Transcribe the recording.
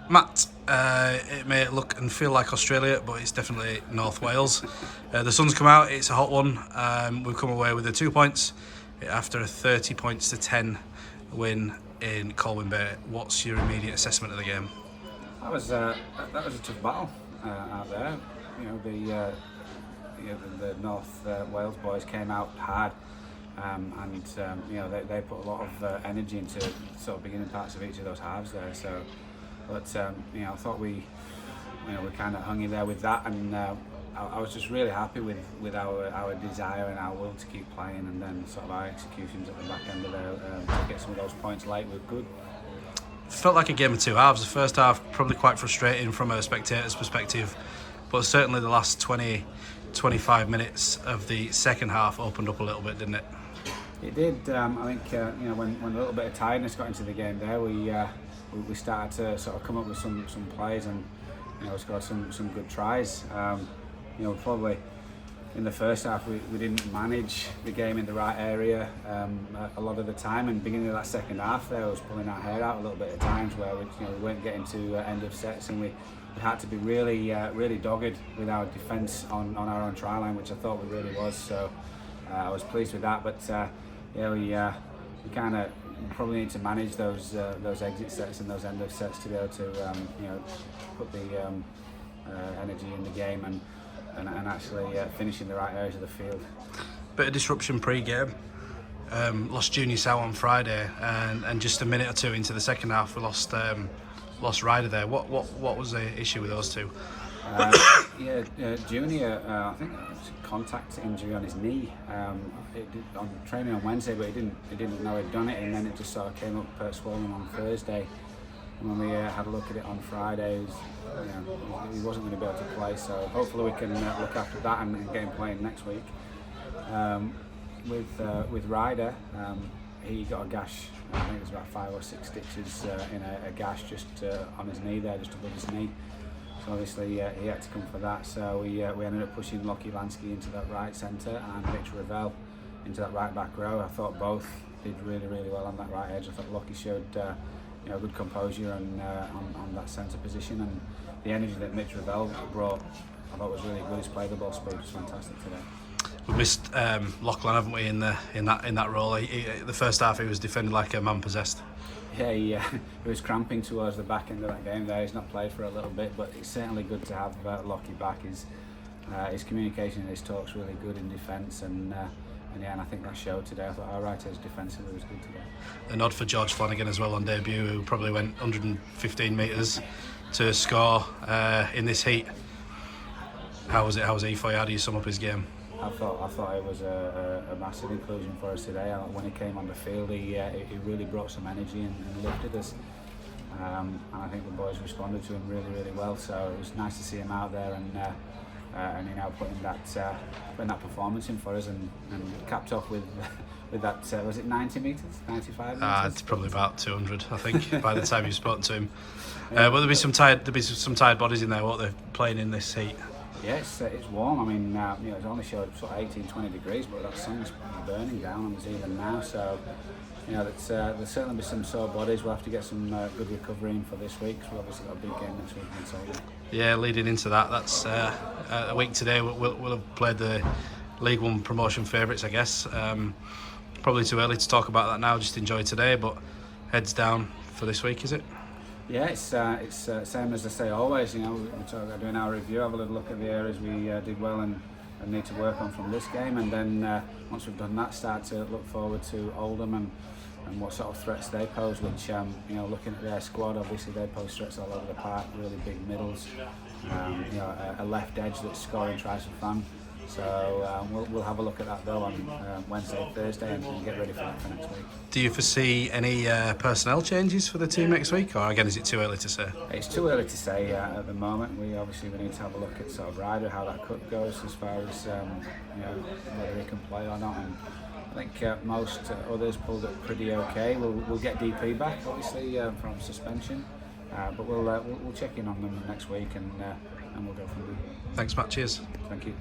Matt, it may look and feel like Australia, but it's definitely North Wales. The sun's come out, it's a hot one. We've come away with the 2 points after a 30 points to 10 win in Colwyn Bay. What's your immediate assessment of the game? That was a tough battle out there. The North Wales boys came out hard, and they put a lot of energy into sort of beginning parts of each of those halves there. So, but I thought we kind of hung in there with that, and I was just really happy with our desire and our will to keep playing, and then sort of our executions at the back end of there to get some of those points late were good. Felt like a game of two halves. The first half probably quite frustrating from a spectator's perspective, but certainly the last 20-25 minutes of the second half opened up a little bit, didn't it? It did. I think when a little bit of tiredness got into the game there, we started to sort of come up with some plays and scored some good tries. Probably in the first half we didn't manage the game in the right area a lot of the time, and beginning of that second half there was pulling our hair out a little bit at times where we weren't getting to end of sets, and we had to be really dogged with our defence on our own try line, which I thought we really was. So I was pleased with that, but we kind of probably need to manage those exit sets and those end of sets to be able to put the energy in the game and actually finish in the right areas of the field. Bit of disruption pre-game. Lost Junior Sow on Friday, and just a minute or two into the second half we lost Ryder there. What was the issue with those two? Junior, I think it was a contact injury on his knee. On training on Wednesday, but he didn't know he'd done it, and then it just sort of came up swollen on Thursday. And when we had a look at it on Friday, he wasn't going to be able to play. So hopefully we can look after that and get him playing next week. With Ryder, he got a gash. I think it was about 5 or 6 stitches in a gash just on his knee there, just above his knee. So obviously he had to come for that. So we ended up pushing Lockie Lansky into that right centre and Mitch Ravel into that right back row. I thought both did really well on that right edge. I thought Lockie showed good composure on that centre position, and the energy that Mitch Ravel brought I thought was really good. His play the ball speed was fantastic today. We missed Lachlan, haven't we, in that role? The first half he was defended like a man possessed. Yeah, he was cramping towards the back end of that game there. He's not played for a little bit, but it's certainly good to have Lockie back. His communication and his talk's really good in defence, and I think that showed today. I thought our right edge defensively was good today. A nod for George Flanagan as well on debut, who probably went 115 metres to score in this heat. How was he for you? How do you sum up his game? I thought it was a massive inclusion for us today. When he came on the field, he really brought some energy and lifted us. And I think the boys responded to him really well. So it was nice to see him out there and putting that performance in for us, and capped off with that. Was it 90 metres, 95 metres? It's probably about 200, I think, by the time you've spoken to him. But there'll be some tired bodies in there, won't they, playing in this heat? Yes, it's warm. I mean, it's only showed sort of 18-20 degrees, but that sun's burning down on us even now. So, there's certainly be some sore bodies. We'll have to get some good recovery in for this week, because we've obviously got a big game next week against Oldham. Yeah, leading into that's a week today. We'll have played the League One promotion favourites, I guess. Probably too early to talk about that now. Just enjoy today, but heads down for this week, is it? Yeah, it's same as I say always. We're doing our review, have a little look at the areas we did well and need to work on from this game, and then once we've done that, start to look forward to Oldham and what sort of threats they pose. Which looking at their squad, obviously they pose threats all over the park. Really big middles, a left edge that's scoring tries for fun. So we'll have a look at that though on Wednesday, Thursday, and get ready for that for next week. Do you foresee any personnel changes for the team next week, or again is it too early to say? It's too early to say at the moment. We need to have a look at sort of Ryder, how that cut goes as far as whether he can play or not. And I think most others pulled up pretty okay. We'll get DP back obviously from suspension, but we'll check in on them next week and we'll go from there. Thanks, Matt. Cheers. Thank you.